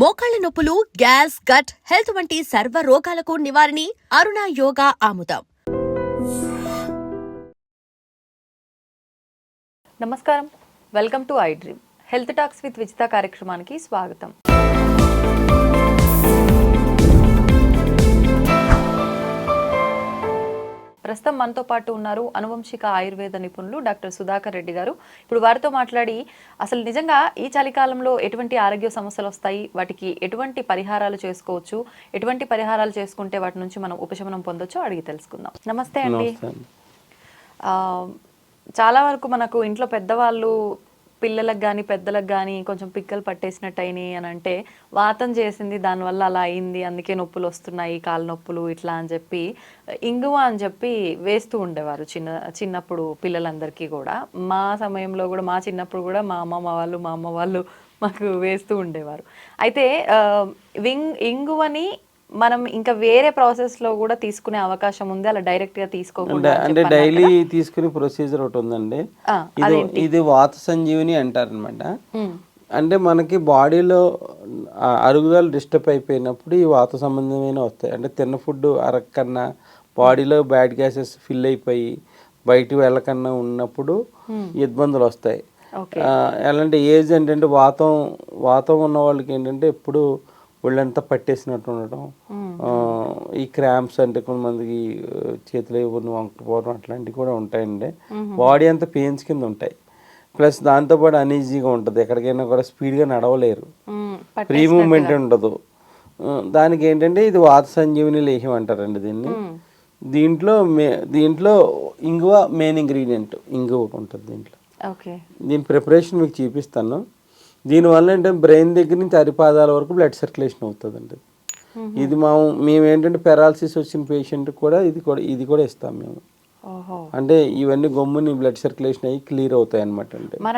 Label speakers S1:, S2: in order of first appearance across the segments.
S1: మోకాళ్ల నొప్పులు, gas, gut health వంటి సర్వ రోగాలకు నివారణి అరుణ యోగా ఆముదం.
S2: నమస్కారం, welcome to I dream health talks with Vijitha కార్యక్రమానికి స్వాగతం. ప్రస్తుతం మనతో పాటు ఉన్నారు అనువంశిక ఆయుర్వేద నిపుణులు డాక్టర్ సుధాకర్ రెడ్డి గారు. ఇప్పుడు వారితో మాట్లాడి అసలు నిజంగా ఈ చలికాలంలో ఎటువంటి ఆరోగ్య సమస్యలు వస్తాయి, వాటికి ఎటువంటి పరిహారాలు చేసుకోవచ్చు, ఎటువంటి పరిహారాలు చేసుకుంటే వాటి నుంచి మనం ఉపశమనం పొందొచ్చో అడిగి తెలుసుకుందాం. నమస్తే అండి. చాలా వరకు మనకు ఇంట్లో పెద్దవాళ్ళు పిల్లలకు కానీ పెద్దలకు కానీ కొంచెం పిక్కలు పట్టేసినట్టు అయినాయి అని అంటే వాతం చేసింది, దానివల్ల అలా అయింది, అందుకే నొప్పులు వస్తున్నాయి, కాళ్ళ నొప్పులు ఇట్లా అని చెప్పి ఇంగువ అని చెప్పి వేస్తూ ఉండేవారు చిన్నప్పుడు పిల్లలందరికీ కూడా. మా సమయంలో కూడా, మా చిన్నప్పుడు కూడా మా అమ్మ వాళ్ళు మాకు వేస్తూ ఉండేవారు. అయితే ఇంగువని మనం ఇంకా వేరే ప్రాసెస్ లో కూడా తీసుకునే అవకాశం ఉంది, అలా డైరెక్ట్ గా తీసుకోకుండా?
S3: అంటే డైలీ తీసుకునే ప్రొసీజర్ ఒకటి ఉందండి. ఇది వాత సంజీవిని అంటారు అనమాట. అంటే మనకి బాడీలో అరుగుదల డిస్టర్బ్ అయిపోయినప్పుడు ఈ వాత సంబంధమైన వస్తాయి. అంటే తిన్న ఫుడ్ అరగకన్నా, బాడీలో బ్యాడ్ గ్యాసెస్ ఫిల్ అయిపోయి బయటకు వెళ్ళకన్నా ఉన్నప్పుడు ఇబ్బందులు వస్తాయి. ఎలాంటి ఏజ్ ఏంటంటే వాతం ఉన్న వాళ్ళకి ఏంటంటే ఎప్పుడు ఒళ్ళంతా పట్టేసినట్టు ఉండటం, ఈ క్రాంప్స్ అంటే కొంతమందికి చేతులు వంకపోవడం అట్లాంటివి కూడా ఉంటాయండి. బాడీ అంతా పెయిన్స్ కింద ఉంటాయి. ప్లస్ దాంతోపాటు అనీజీగా ఉంటుంది, ఎక్కడికైనా కూడా స్పీడ్గా నడవలేరు, ఫ్రీ మూమెంట్ ఉండదు. దానికి ఏంటంటే ఇది వాత సంజీవిని లేహ్యం అంటారండి దీన్ని. దీంట్లో ఇంగువ మెయిన్ ఇంగ్రీడియంట్, ఇంగువ ఉంటుంది దీంట్లో. దీని ప్రిపరేషన్ మీకు చూపిస్తాను. దీనివల్ల ఏంటంటే బ్రెయిన్ దగ్గర నుంచి అరిపాదాల వరకు బ్లడ్ సర్క్యులేషన్ అవుతుందండి. ఇది మేము ఏంటంటే పెరాలసిస్ వచ్చిన పేషెంట్ కూడా ఇది కూడా ఇస్తాం మేము. అంటే ఇవన్నీ గమ్ముని బ్లడ్ సర్క్యులేషన్ అయ్యి క్లియర్ అవుతాయి అనమాట.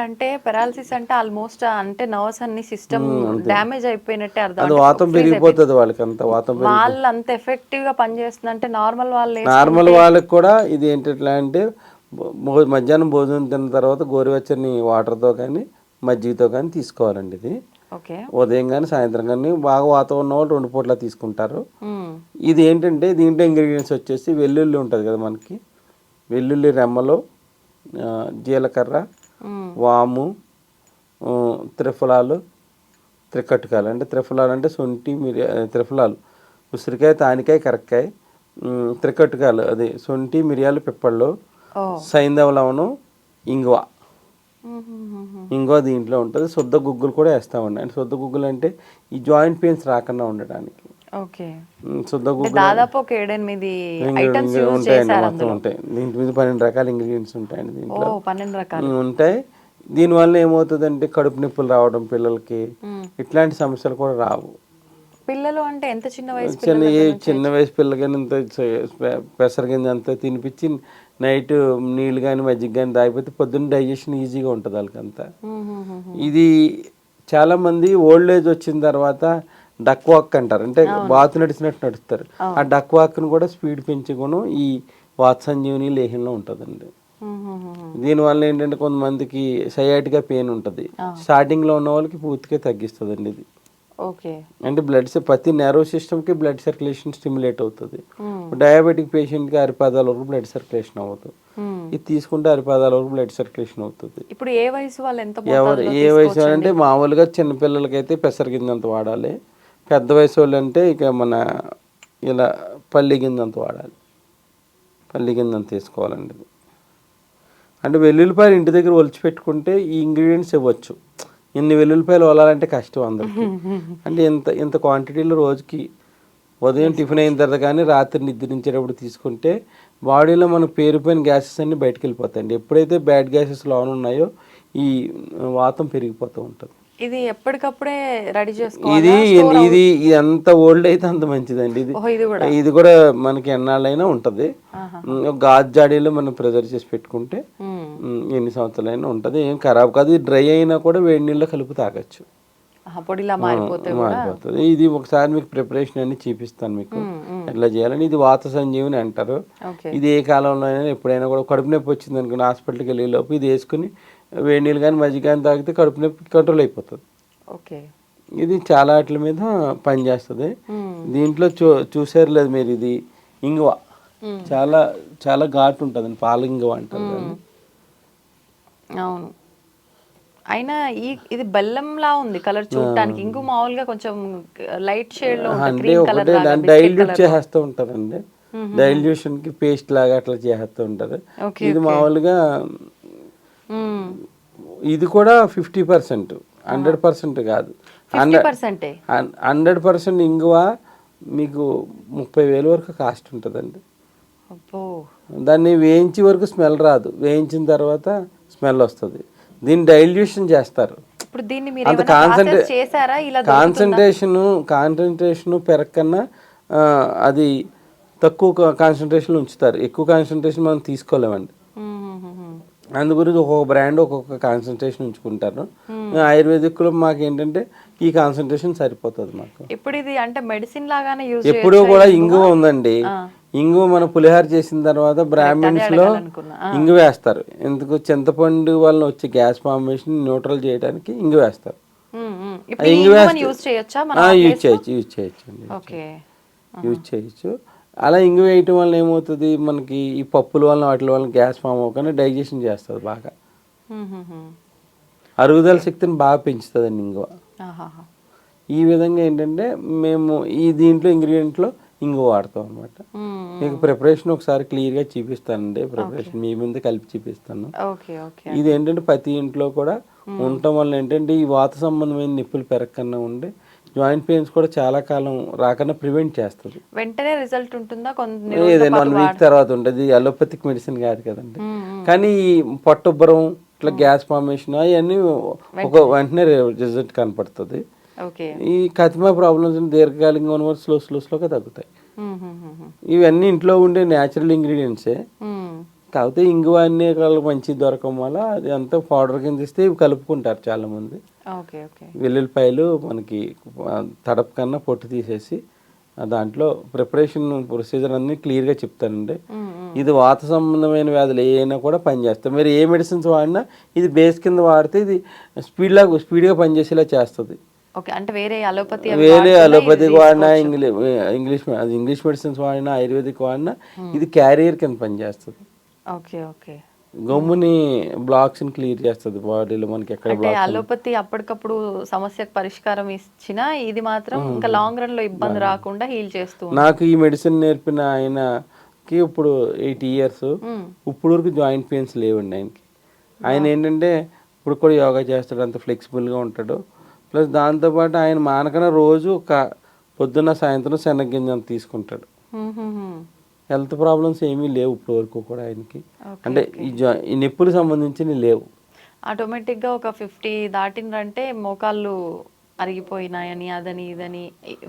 S2: అంటే పెరాలసిస్ అంటే ఆల్మోస్ట్ అంటే నర్వ్స్ అన్ని సిస్టమ్ డ్యామేజ్ అయిపోయినట్టే అర్థం.
S3: అది వాతం పెరిగిపోతుంది వాళ్ళకి, అంత వాతం
S2: వాళ్ళు అంత ఎఫెక్టివ్ గా పనిచేస్తుంది. అంటే నార్మల్
S3: వాళ్ళకి కూడా ఇది ఏంటట్లా అంటే మధ్యాహ్నం భోజనం తిన్న తర్వాత గోరువెచ్చని వాటర్తో కానీ మజ్జిగతో కానీ తీసుకోవాలండి. ఇది ఉదయం కానీ సాయంత్రం కానీ బాగా వాతం ఉన్న వాళ్ళు 2 పూట్ల తీసుకుంటారు. ఇది ఏంటంటే దీంట్లో ఇంగ్రీడియంట్స్ వచ్చేసి వెల్లుల్లి ఉంటుంది కదా మనకి, వెల్లుల్లి రెమ్మలు, జీలకర్ర, వాము, త్రిఫలాలు, త్రికట్టుకాయలు. అంటే త్రిఫలాలు అంటే శొంఠి, త్రిఫలాలు ఉసిరికాయ, తానికాయ, కరక్కాయ, త్రికట్టుకాయలు అది శొంఠి, మిరియాలు, పిప్పళ్ళు, సైంధవ లవణం, ఇంగువ. ఇంకో దీంట్లో ఉంటుంది. శుద్ధ గుగ్గులు కూడా వేస్తామండి. అంటే శుద్ధ గుగ్గులు అంటే ఈ జాయింట్ పెయిన్స్ రాకుండా ఉండడానికి. శుద్ధ గుగ్గులు
S2: ఉంటాయండి,
S3: మొత్తం ఉంటాయి. దీంట్లో మీద 12 రకాల ఇంగ్రీడియంట్స్ ఉంటాయండి. దీంట్లో ఉంటాయి. దీనివల్ల ఏమవుతుందంటే కడుపు నొప్పులు రావడం పిల్లలకి, ఇట్లాంటి సమస్యలు కూడా రావు.
S2: పిల్లలు అంటే ఎంత చిన్న
S3: వయసు పిల్లలకి ఇంత పెసర గింజ అంతా తినిపించి నైట్ నీళ్ళు కానీ మజ్జిగ కానీ తాగిపోతే పొద్దున్న డైజెషన్ ఈజీగా ఉంటుంది వాళ్ళకంతా. ఇది చాలామంది ఓల్డ్ ఏజ్ వచ్చిన తర్వాత డక్ వాక్ అంటారు, అంటే బాతు నడిచినట్టు నడుస్తారు. ఆ డక్ వాక్ను కూడా స్పీడ్ పెంచే గుణం ఈ వాత సంజీవిని లేహ్యంలో ఉంటుందండి. దీనివల్ల ఏంటంటే కొంతమందికి సయాటిగా పెయిన్ ఉంటుంది, స్టార్టింగ్లో ఉన్న వాళ్ళకి పూర్తిగా తగ్గిస్తుందండి ఇది. అంటే ప్రతి నెర్వ్ సిస్టమ్కి బ్లడ్ సర్క్యులేషన్ స్టిమ్యులేట్ అవుతుంది. డయాబెటిక్ పేషెంట్కి అరిపాదాల వరకు బ్లడ్ సర్క్యులేషన్ అవుతుంది. ఇది తీసుకుంటే అరిపాదాల వరకు బ్లడ్ సర్క్యులేషన్ అవుతుంది.
S2: ఇప్పుడు ఏ వయసు
S3: ఏ వయసు అంటే మామూలుగా చిన్నపిల్లలకైతే పెసర గింజంత వాడాలి, పెద్ద వయసు వాళ్ళు అంటే ఇక మన ఇలా పల్లి గింజంత వాడాలి, పల్లి గింజంత తీసుకోవాలండి. అంటే వెల్లుల్లిపాయలు ఇంటి దగ్గర ఒలిచి పెట్టుకుంటే ఈ ఇంగ్రీడియంట్స్ ఇవ్వచ్చు. ఇన్ని వెల్లుల్లిపాయలు వలాలంటే కష్టం అందరికి. అంటే ఇంత క్వాంటిటీలో రోజుకి ఉదయం టిఫిన్ అయిన తర్వాత కానీ రాత్రి నిద్రించేటప్పుడు తీసుకుంటే బాడీలో మనకు పేరుపోయిన గ్యాసెస్ అన్ని బయటకు వెళ్ళిపోతాయండి. ఎప్పుడైతే బ్యాడ్ గ్యాసెస్ లోన్ ఉన్నాయో ఈ వాతం పెరిగిపోతూ ఉంటుంది.
S2: ఇది ఎప్పటికప్పుడే రెడీ చేసుకోవాలి.
S3: ఇది ఎంత ఓల్డ్ అయితే అంత మంచిదండి. ఇది కూడా మనకి ఎన్నాళ్ళైనా ఉంటుంది. గాజు జాడీలో మనం ప్రిజర్వ్ చేసి పెట్టుకుంటే ఎన్ని సంవత్సరాలైనా ఉంటుంది, ఏం ఖరాబ్ కాదు. డ్రై అయినా కూడా వేడి నీళ్ళు కలిపి తాగొచ్చు, మారిపోతుంది. ఇది ఒకసారి మీకు ప్రిపరేషన్ అన్ని చూపిస్తాను మీకు ఎట్లా చేయాలని. ఇది వాత సంజీవిని అంటారు. ఇది ఏ కాలంలో అయినా ఎప్పుడైనా కూడా కడుపు నొప్పి వచ్చింది అనుకుని హాస్పిటల్కి వెళ్ళే లోపు ఇది వేసుకుని వేడి నీళ్ళు కానీ మజ్జిగ కానీ తాగితే కడుపు నొప్పి కంట్రోల్ అయిపోతుంది. ఇది చాలా వాటి మీద పనిచేస్తుంది. దీంట్లో చూసారు లేదు మీరు, ఇది ఇంగువ చాలా చాలా ఘాటు ఉంటుంది, పాల ఇంగువ అంటారు దాన్ని.
S2: అవును, అయినా ఇది బెల్లంలా ఉంది కలర్ చూడటానికి. ఇంకో మామూలుగా కొంచెం లైట్ షేడ్ లో
S3: అంటే ఒకటే దాన్ని డైల్యూట్ చేస్తూ ఉంటారండి, డైల్యూషన్ కి పేస్ట్ లాగా అట్లా చేస్తూ ఉంటారు. ఇది మామూలుగా ఇది కూడా 50%, 100% కాదు, 100% ఇంగువ మీకు 30,000 వరకు కాస్ట్ ఉంటుందండి. దాన్ని వేయించి వరకు స్మెల్ రాదు, వేయించిన తర్వాత స్మెల్ వస్తుంది. దీన్ని డైల్యూషన్ చేస్తారు. అంత కాన్సన్ట్రేషన్ పెరగకన్నా అది తక్కువ కాన్సన్ట్రేషన్ ఉంచుతారు, ఎక్కువ కాన్సన్ట్రేషన్ మనం తీసుకోలేమండి. అందు గురించి ఒక్కొక్క బ్రాండ్ ఒక్కొక్క కాన్సన్ట్రేషన్ ఉంచుకుంటారు. ఆయుర్వేదిక్లో మాకు ఏంటంటే ఈ కాన్సన్ట్రేషన్ సరిపోతుంది మాకు.
S2: ఇప్పుడు ఇది అంటే మెడిసిన్ లాగానే యూజ్
S3: ఎప్పుడు కూడా ఇంగువ ఉందండి. ఇంగువ మన పులిహార చేసిన తర్వాత బ్రాహ్మిన్స్ లో ఇంగు వేస్తారు. ఎందుకు? చింతపండు వల్ల వచ్చే గ్యాస్ ఫార్మేషన్ న్యూట్రల్ చేయడానికి ఇంగు వేస్తారు. యూజ్ చేయొచ్చు. అలా ఇంగు వేయటం వల్ల ఏమవుతుంది, మనకి ఈ పప్పుల వల్ల వాటి వల్ల గ్యాస్ ఫామ్ అవ్వకుండా డైజెషన్ చేస్తుంది బాగా, అరుగుదల శక్తిని బాగా పెంచుతుందండి ఇంగువ. ఈ విధంగా ఏంటంటే మేము ఈ దీంట్లో ఇంగ్రీడియంట్లో ఇంగువ వాడతాం అనమాట. మీకు ప్రిపరేషన్ ఒకసారి క్లియర్గా చూపిస్తానండి, ప్రిపరేషన్ మీ ముందు కలిపి చూపిస్తాను. ఇది ఏంటంటే ప్రతి ఇంట్లో కూడా ఉండటం వల్ల ఏంటంటే ఈ వాత సంబంధమైన నొప్పులు పెరగకుండా ఉండి జాయింట్ పెయిన్స్ కూడా చాలా కాలం రాకుండా ప్రివెంట్ చేస్తుంది.
S2: వెంటనే రిజల్ట్ ఉంటుందా?
S3: ఏదైనా 1 వీక్ తర్వాత ఉంటుంది. అలోపతిక్ మెడిసిన్ కాదు కదండి. కానీ ఈ పొట్టుబ్బరం ఇట్లా గ్యాస్ ఫార్మేషన్ అవన్నీ ఒక వెంటనే రిజల్ట్ కనపడుతుంది. ఈ కతిమా ప్రాబ్లమ్స్ దీర్ఘకాలికంగా ఉన్న స్లోగా తగ్గుతాయి. ఇవన్నీ ఇంట్లో ఉండే న్యాచురల్ ఇంగ్రీడియంట్సే. కాకపోతే ఇంగువ అన్ని మంచి దొరకడం వల్ల అది అంతా పౌడర్ కింద ఇస్తే ఇవి కలుపుకుంటారు చాలా మంది. వెల్లుల్లిపాయలు మనకి తడప కన్నా పొట్టు తీసేసి దాంట్లో ప్రిపరేషన్ ప్రొసీజర్ అన్ని క్లియర్గా చెప్తానండి. ఇది వాత సంబంధమైన వ్యాధులు ఏమైనా కూడా పనిచేస్తాయి. మీరు ఏ మెడిసిన్స్ వాడినా ఇది బేస్ కింద వాడితే ఇది స్పీడ్గా పనిచేసేలా చేస్తుంది.
S2: వేరే
S3: అలోపతికి వాడినా ఇంగ్లీష్ మెడిసిన్స్ వాడినా ఆయుర్వేదిక్ వాడినా ఇది క్యారియర్ కింద పనిచేస్తుంది. గమ్ముని బ్లాక్స్ ని క్లియర్ చేస్తుంది బాడీలో. మనకి ఎక్కడ
S2: అలోపతి అప్పటికప్పుడు సమస్యకు పరిష్కారం ఇచ్చినా ఇది మాత్రం ఇంకా లాంగ్ రన్ లో ఇబ్బంది రాకుండా హీల్ చేస్తూ.
S3: నాకు ఈ మెడిసిన్ నేర్పిన ఆయనకి ఇప్పుడు 8 years. ఇప్పుడు వరకు జాయింట్ పెయిన్స్ లేవండి ఆయనకి. ఆయన ఏంటంటే ఇప్పుడు కూడా యోగా చేస్తాడు, అంత ఫ్లెక్సిబుల్గా ఉంటాడు. ప్లస్ దాంతోపాటు ఆయన మానకన రోజు ఒక పొద్దున్న సాయంత్రం శనగగింజ తీసుకుంటాడు. హెల్త్ ప్రాబ్లమ్స్ ఏమీ లేవు ఇప్పుడు వరకు కూడా ఆయనకి. అంటే ఈ నొప్పులు సంబంధించి లేవు.
S2: ఆటోమేటిక్గా ఒక 50 దాటినంటే మోకాళ్ళు అరిగిపోయినాయని అదని ఇదని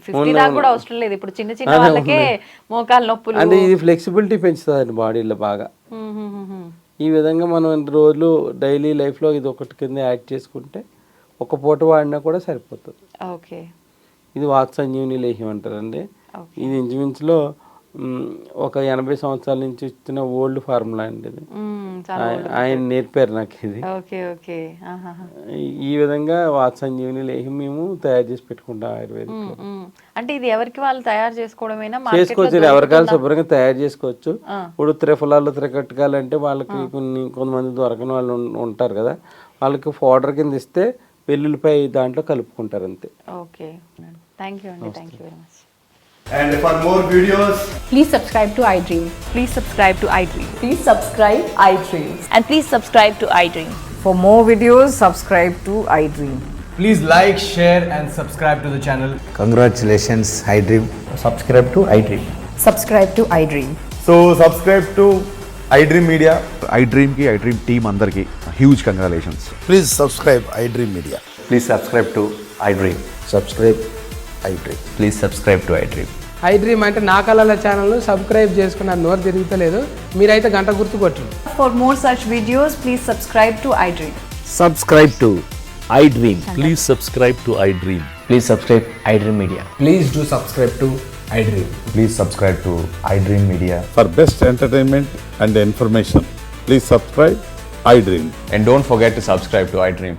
S2: 50 దాకా కూడా అవసరం లేదు. ఇప్పుడు చిన్న చిన్న వాళ్ళకే మోకాలు నొప్పులు.
S3: అంటే ఇది ఫ్లెక్సిబిలిటీ పెంచుతుంది బాడీలో బాగా. ఈ విధంగా మనం రోజులు డైలీ లైఫ్లో ఇది ఒకటి కింద యాడ్ చేసుకుంటే ఒక పూట వాడినా కూడా సరిపోతుంది. ఇది వాత సంజీవని లేహ్యం అంటారండి. ఇది ఇంచుమించులో ఒక 80 సంవత్సరాల నుంచి ఇచ్చిన ఓల్డ్ ఫార్ములా అండి ఇది. ఆయన నేర్పారు నాకు ఇది. ఈ విధంగా వాత సంజీవని లేహ్యం మేము తయారు చేసి పెట్టుకుంటాం ఆయుర్వేదిక్.
S2: అంటే ఇది ఎవరికి వాళ్ళు తయారు చేసుకోవడమేనా?
S3: చేసుకోవచ్చు, ఎవరికాలు శుభ్రంగా తయారు చేసుకోవచ్చు. ఇప్పుడు త్రిఫలాలు త్రికట్టకాలు అంటే వాళ్ళకి కొంతమంది దొరకని వాళ్ళు ఉంటారు కదా, వాళ్ళకి పౌడర్ కింద ఇస్తే వెల్లుల్లిపాయ దాంట్లో కలుపుకుంటారు అంతే.
S2: థ్యాంక్ యూ అండి, thank you very much.
S4: And for more videos,
S5: please subscribe to iDream.
S6: Please subscribe to iDream.
S5: Please subscribe iDream.
S6: And please subscribe to iDream.
S5: For more videos, subscribe to iDream.
S4: please like, share and subscribe to the channel.
S7: Congratulations, iDream.
S4: Subscribe to iDream.
S5: Subscribe to iDream.
S4: So subscribe to iDream Media.
S8: iDream ki iDream team andarki huge congratulations.
S7: Please subscribe iDream Media.
S9: Please subscribe to iDream.
S7: Subscribe iDream.
S9: Please subscribe to iDream.
S10: iDream అంటే నా కళల ఛానల్ను subscribe చేసుకున్న నోరు తిరుగుతలేదు, మీరైతే గంట గుర్తు కొట్టండి.
S5: For more such videos, please subscribe to iDream.
S11: Subscribe to iDream.
S12: Please subscribe to iDream.
S9: Please subscribe iDream Media.
S4: Please do subscribe to iDream.
S9: Please subscribe to iDream Media.
S8: For best entertainment and information, please subscribe iDream.
S9: And don't forget to subscribe to iDream.